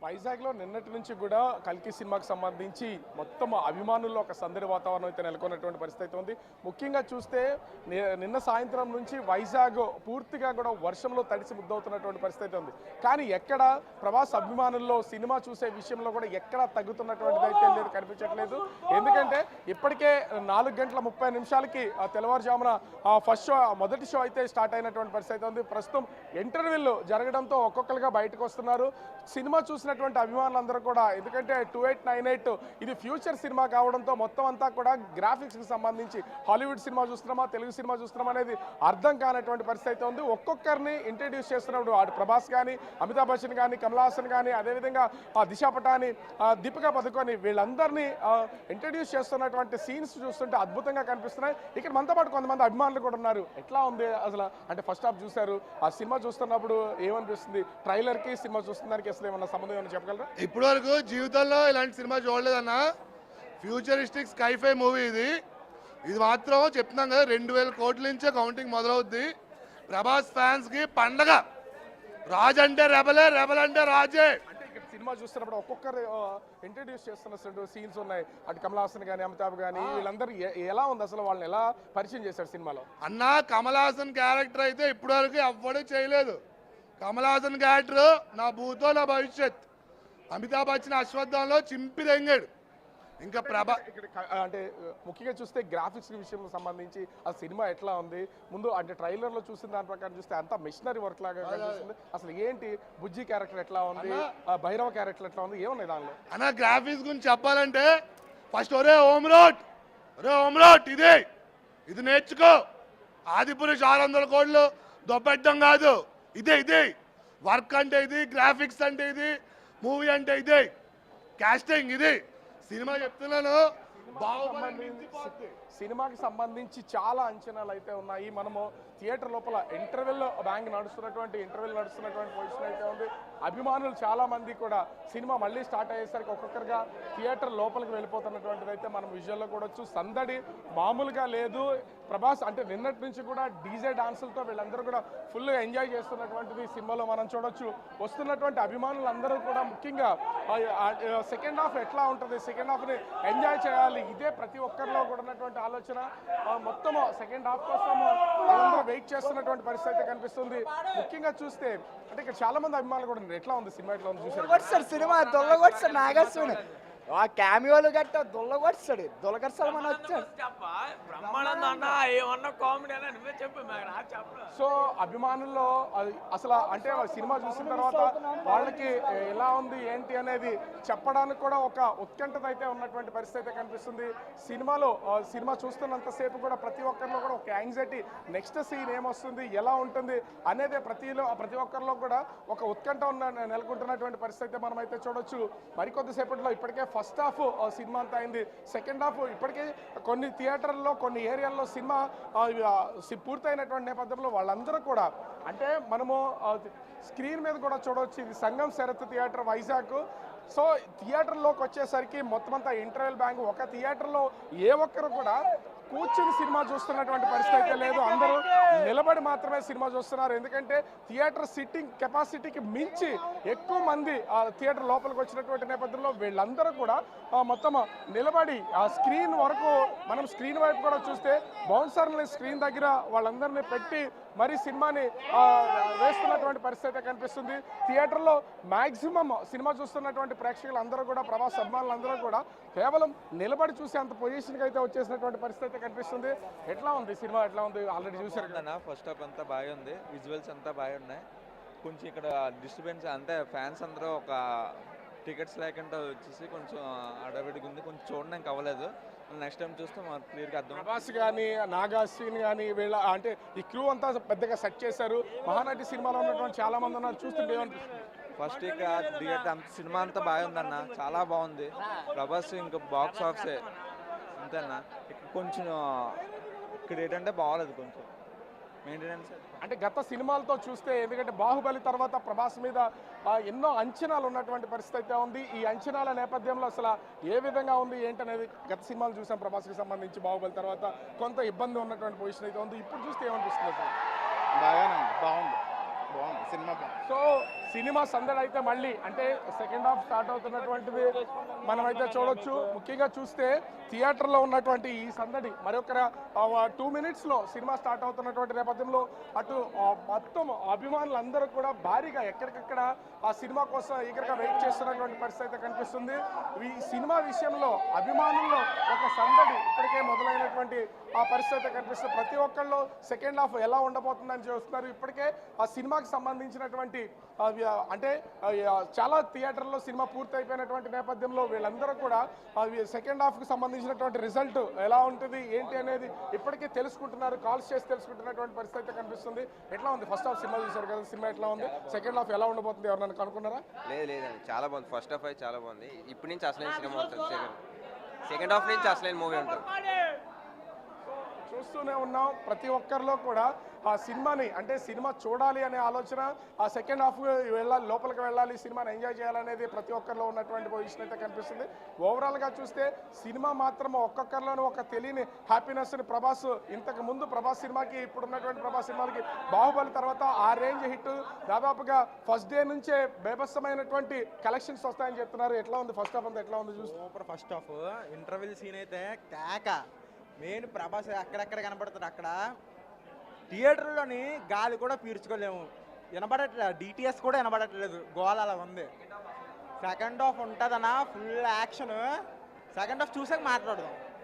వైజాగ్లో నిన్నటి నుంచి కూడా కల్కి సినిమాకి సంబంధించి మొత్తం అభిమానుల్లో ఒక సందడి వాతావరణం అయితే నెలకొన్నటువంటి పరిస్థితి ఉంది. ముఖ్యంగా చూస్తే నిన్న సాయంత్రం నుంచి వైజాగ్ పూర్తిగా కూడా వర్షంలో తడిసి ముద్దవుతున్నటువంటి పరిస్థితి ఉంది. కానీ ఎక్కడ ప్రభాస్ అభిమానుల్లో సినిమా చూసే విషయంలో కూడా ఎక్కడా తగ్గుతున్నటువంటిది అయితే లేదు, కనిపించట్లేదు. ఎందుకంటే ఇప్పటికే 4:30 తెల్లవారుజామున ఫస్ట్ షో మొదటి షో అయితే స్టార్ట్ అయినటువంటి పరిస్థితి ఉంది. ప్రస్తుతం ఇంటర్వ్యూలు జరగడంతో ఒక్కొక్కరుగా బయటకు వస్తున్నారు. సినిమా చూసినటువంటి అభిమానులందరూ కూడా, ఎందుకంటే 2898 ఇది ఫ్యూచర్ సినిమా కావడంతో మొత్తం అంతా కూడా గ్రాఫిక్స్కి సంబంధించి హాలీవుడ్ సినిమా చూస్తున్నామా తెలుగు సినిమా చూస్తున్నామా అనేది అర్థం కానటువంటి పరిస్థితి ఉంది. ఒక్కొక్కరిని ఇంట్రడ్యూస్ చేస్తున్నప్పుడు అటు ప్రభాస్ కానీ, అమితాబ్ బచ్చన్ కానీ, కమల్ హాసన్ కానీ, అదేవిధంగా దిశా పటాని, దీపికా పదుకొని వీళ్ళందరినీ ఇంట్రడ్యూస్ చేస్తున్నటువంటి సీన్స్ చూస్తుంటే అద్భుతంగా కనిపిస్తున్నాయి. ఇక్కడ మనతో పాటు కొంతమంది అభిమానులు కూడా ఉన్నారు. ఎట్లా ఉంది అసలు? అంటే ఫస్ట్ హాఫ్ చూశారు, ఆ సినిమా చూస్తున్నప్పుడు ఏమనిపిస్తుంది? ట్రైలర్కి సినిమా చూస్తున్నదానికి అసలు ఏమన్నా సంబంధం ఏమన్నా చెప్పగలరా? ఇప్పటి వరకు జీవితంలో ఇలాంటి సినిమా చూడలేదన్న. ఫ్యూచరిస్టిక్ స్కైఫై మూవీ ఇది మాత్రం చెప్తున్నాం కదా, 2000 కోట్ల నుంచే కౌంటింగ్ మొదలవుద్ది. ప్రభాస్ ఫ్యాన్స్ కి పండగ. రాజ్ అంటే రెబలే, రెబల్ అంటే రాజే. సినిమా చూస్తున్నప్పుడు ఒక్కొక్కరు ఇంట్రడ్యూస్ చేస్తున్న సీన్స్ ఉన్నాయి. అటు కమల్ హాసన్ కానీ, అమితాబ్ కానీ, వీళ్ళందరూ ఎలా ఉంది అసలు? వాళ్ళని ఎలా పరిచయం చేశారు సినిమాలో? అన్న, కమల్ హాసన్ క్యారెక్టర్ అయితే ఇప్పటి వరకు ఎవ్వడూ చేయలేదు. కమల్ హాసన్ క్యారెక్టర్ నా భూతో నా భవిష్యత్. అమితాబ్ బచ్చన్ అశ్వత్థంలో చింపి తెంగాడు. ఇంకా ఇక్కడ అంటే ముఖ్యంగా చూస్తే గ్రాఫిక్స్ విషయం సంబంధించి ఆ సినిమా ఎట్లా ఉంది? ముందు అంటే ట్రైలర్ లో చూసిన దాని ప్రకారం చూస్తే అంతా మిషనరీ వర్క్ లాగా కనిపిస్తుంది. అసలు ఏంటి బుజ్జి క్యారెక్టర్ ఎట్లా ఉంది, భైరవ క్యారెక్టర్ ఎట్లా ఉంది, ఏమున్నాయి దానిలో? అన్న, గ్రాఫిక్స్ గురించి చెప్పాలంటే ఫస్ట్ ఒరే హోమ్రోట్ ఇది నేర్చుకో. ఆదిపురుష్ 600 కోట్లు దొబ్బెట్టడం కాదు. ఇదే వర్క్ అంటే ఇది, గ్రాఫిక్స్ అంటే ఇది, మూవీ అంటే ఇదే, కాస్టింగ్ ఇది. సినిమా చెప్తున్నాను, సినిమాకి సంబంధించి చాలా అంచనాలు అయితే ఉన్నాయి. మనము థియేటర్ లోపల ఇంటర్వెల్ నడుస్తున్నటువంటి పొజిషన్ అయితే ఉంది. అభిమానులు చాలా మంది కూడా సినిమా మళ్ళీ స్టార్ట్ అయ్యేసరికి ఒక్కొక్కరుగా థియేటర్ లోపలికి వెళ్ళిపోతున్నటువంటిది అయితే మనం విజువల్లో చూడొచ్చు. సందడి మామూలుగా లేదు. ప్రభాస్ అంటే నిన్నటి నుంచి కూడా డీజే డాన్సులతో వీళ్ళందరూ కూడా ఫుల్గా ఎంజాయ్ చేస్తున్నటువంటిది సినిమాలో మనం చూడొచ్చు. వస్తున్నటువంటి అభిమానులందరూ కూడా ముఖ్యంగా సెకండ్ హాఫ్ ఎట్లా ఉంటుంది, సెకండ్ హాఫ్ని ఎంజాయ్ చేయాలి, ఇదే ప్రతి ఒక్కరిలో కూడా ఉన్నటువంటి ఆలోచన. మొత్తం సెకండ్ హాఫ్ కోసం వాళ్ళందరూ వెయిట్ చేస్తున్నటువంటి పరిస్థితి కనిపిస్తుంది. ముఖ్యంగా చూస్తే అంటే ఇక్కడ చాలా మంది అభిమానులు కూడా ఉన్నారు. ఎట్లా ఉంది సినిమా? ఎట్లా ఉంది చూసారు? సినిమా దొల్లగొట్టాడు నాగేశ్వరుడు, ఆ క్యామియోలు గట్ట దొల్లగొట్టాడు, దొల్లగొట్టాడు మన వచ్చాడు. సో అభిమానుల్లో అసలు అంటే సినిమా చూసిన తర్వాత వాళ్ళకి ఎలా ఉంది ఏంటి అనేది చెప్పడానికి కూడా ఒక ఉత్కంఠత అయితే ఉన్నటువంటి పరిస్థితి అయితే కనిపిస్తుంది. సినిమా చూస్తున్నంతసేపు కూడా ప్రతి ఒక్కరిలో కూడా ఒక యాంగ్జైటీ, నెక్స్ట్ సీన్ ఏమొస్తుంది, ఎలా ఉంటుంది అనేది ప్రతి ఒక్కరిలో కూడా ఒక ఉత్కంఠ నెలకొంటున్నటువంటి పరిస్థితి మనం అయితే చూడొచ్చు. మరికొద్దిసేపట్లో ఇప్పటికే ఫస్ట్ హాఫ్ సినిమా అంతా అయింది. సెకండ్ హాఫ్ ఇప్పటికే కొన్ని థియేటర్లో కొన్ని ఏరియాల్లో సినిమా పూర్తయినటువంటి నేపథ్యంలో వాళ్ళందరూ కూడా అంటే మనము స్క్రీన్ మీద కూడా చూడవచ్చు. ఇది సంగం శరత్ థియేటర్ వైజాగ్. సో థియేటర్లోకి వచ్చేసరికి మొత్తం అంతా ఇంటర్వెల్ బ్యాంక్. ఒక థియేటర్లో ఏ ఒక్కరు కూడా కూర్చుని సినిమా చూస్తున్నటువంటి పరిస్థితి అయితే లేదు. అందరూ నిలబడి మాత్రమే సినిమా చూస్తున్నారు. ఎందుకంటే థియేటర్ సిట్టింగ్ కెపాసిటీకి మించి ఎక్కువ మంది థియేటర్ లోపలికి వచ్చినటువంటి నేపథ్యంలో వీళ్ళందరూ కూడా మొత్తం నిలబడి ఆ స్క్రీన్ వరకు, మనం స్క్రీన్ వైపు కూడా చూస్తే బౌన్సర్ని స్క్రీన్ దగ్గర వాళ్ళందరినీ పెట్టి మరి సినిమాని వేస్తున్నటువంటి పరిస్థితి కనిపిస్తుంది. థియేటర్లో మ్యాక్సిమం సినిమా చూస్తున్నటువంటి ప్రేక్షకులు అందరూ కూడా, ప్రభాస్ అభిమానులందరూ కూడా కేవలం నిలబడి చూసే అంత పొజిషన్కి అయితే వచ్చేసినటువంటి పరిస్థితి కనిపిస్తుంది. ఎట్లా ఉంది సినిమా? ఎట్లా ఉంది? ఆల్రెడీ చూసారు కదా. ఫస్ట్ హాఫ్ అంతా బాగుంది, విజువల్స్ అంతా బాగున్నాయి. కొంచెం ఇక్కడ డిస్టర్బెన్స్ అంటే ఫ్యాన్స్ అందరూ ఒక టికెట్స్ లేకుండా వచ్చేసి కొంచెం అడవిడిగా ఉంది, కొంచెం చూడడానికి అవ్వలేదు. నెక్స్ట్ టైం చూస్తే మాకు క్లియర్గా అర్థం. ప్రభాస్ కానీ, నాగా అశ్విన్ కానీ వీళ్ళ అంటే ఈ క్రూ అంతా పెద్దగా సెట్ చేశారు. మహానటి సినిమాలో ఉన్నటువంటి చాలా మంది ఉన్నారు. చూస్తుంటే ఫస్ట్ ఇక అంత సినిమా అంతా బాగుందన్న, చాలా బాగుంది. ప్రభాస్ ఇంకా బాక్స్ ఆఫీసే అంతేనా. కొంచెం ఇక్కడ ఏంటంటే బాగోలేదు, కొంచెం మెయింటెనెన్స్ అంటే గత సినిమాలతో చూస్తే. ఎందుకంటే బాహుబలి తర్వాత ప్రభాస్ మీద ఎన్నో అంచనాలు ఉన్నటువంటి పరిస్థితి అయితే ఉంది. ఈ అంచనాల నేపథ్యంలో అసలు ఏ విధంగా ఉంది ఏంటనేది గత సినిమాలు చూసాం. ప్రభాస్కి సంబంధించి బాహుబలి తర్వాత కొంత ఇబ్బంది ఉన్నటువంటి పొజిషన్ అయితే ఉంది. ఇప్పుడు చూస్తే ఏమనిపిస్తుంది? బాగుంది సినిమా. సో సినిమా సందడి అయితే మళ్ళీ అంటే సెకండ్ హాఫ్ స్టార్ట్ అవుతున్నటువంటిది మనమైతే చూడొచ్చు. ముఖ్యంగా చూస్తే థియేటర్లో ఉన్నటువంటి ఈ సందడి మరొక 2 minutesలో సినిమా స్టార్ట్ అవుతున్నటువంటి నేపథ్యంలో అటు మొత్తం అభిమానులందరూ కూడా భారీగా ఎక్కడికక్కడ ఆ సినిమా కోసం ఈగర్గా వెయిట్ చేస్తున్నటువంటి పరిస్థితి అయితే కనిపిస్తుంది. ఈ సినిమా విషయంలో అభిమానుల్లో ఒక సందడి ఇప్పటికే మొదలైనటువంటి ఆ పరిస్థితి అయితే కనిపిస్తుంది. ప్రతి ఒక్కళ్ళు సెకండ్ హాఫ్ ఎలా ఉండబోతుందని చూస్తున్నారు. ఇప్పటికే ఆ సినిమాకి సంబంధించినటువంటి అంటే చాలా థియేటర్లో సినిమా పూర్తి అయిపోయినటువంటి నేపథ్యంలో వీళ్ళందరూ కూడా సెకండ్ హాఫ్కి సంబంధించినటువంటి రిజల్ట్ ఎలా ఉంటుంది ఏంటి అనేది ఇప్పటికే తెలుసుకుంటున్నారు, కాల్స్ చేసి తెలుసుకుంటున్నటువంటి పరిస్థితి అయితే కనిపిస్తుంది. ఎట్లా ఉంది ఫస్ట్ హాఫ్ సినిమా చూశారు కదా, సినిమా ఎట్లా ఉంది, సెకండ్ హాఫ్ ఎలా ఉండబోతుంది ఎవరన్నా కనుక్కున్నారా? లేదండి, చాలా బాగుంది. ఫస్ట్ హాఫ్ అయితే చాలా బాగుంది. ఇప్పటి నుంచి అసలైన సినిమా ఉంటుంది. సెకండ్ హాఫ్ నుంచి అసలైన మూవీ ఉంటుంది. చూస్తూనే ఉన్నాం ప్రతి ఒక్కరిలో కూడా ఆ సినిమాని అంటే సినిమా చూడాలి అనే ఆలోచన, ఆ సెకండ్ హాఫ్ వెళ్ళాలి, లోపలికి వెళ్ళాలి, సినిమాని ఎంజాయ్ చేయాలనేది ప్రతి ఒక్కరిలో ఉన్నటువంటి పొజిషన్ అయితే కనిపిస్తుంది. ఓవరాల్గా చూస్తే సినిమా మాత్రం ఒక్కొక్కరిలోనూ ఒక తెలియని హ్యాపీనెస్ని ప్రభాస్ ఇంతకు ముందు ప్రభాస్ సినిమాకి ఇప్పుడు ఉన్నటువంటి ప్రభాస్ సినిమాలకి బాహుబలి తర్వాత ఆ రేంజ్ హిట్ దాదాపుగా ఫస్ట్ డే నుంచే బేభత్సమైనటువంటి కలెక్షన్స్ వస్తాయని చెప్తున్నారు. ఎట్లా ఉంది ఫస్ట్ హాఫ్ అంతా ఎట్లా ఉంది చూస్తే? Super first half interval scene అయితే కేక. మెయిన్ ప్రభాస్ అక్కడెక్కడ కనపడుతుంది. అక్కడ థియేటర్లోని గాలి కూడా పీల్చుకోలేము, వినబడట్లేదు, డిటిఎస్ కూడా వినబడట్లేదు, గోల అలా ఉంది. సెకండ్ హాఫ్ ఉంటుందన్నా ఫుల్ యాక్షన్. సెకండ్ హాఫ్ చూసాక మాట్లాడదాం.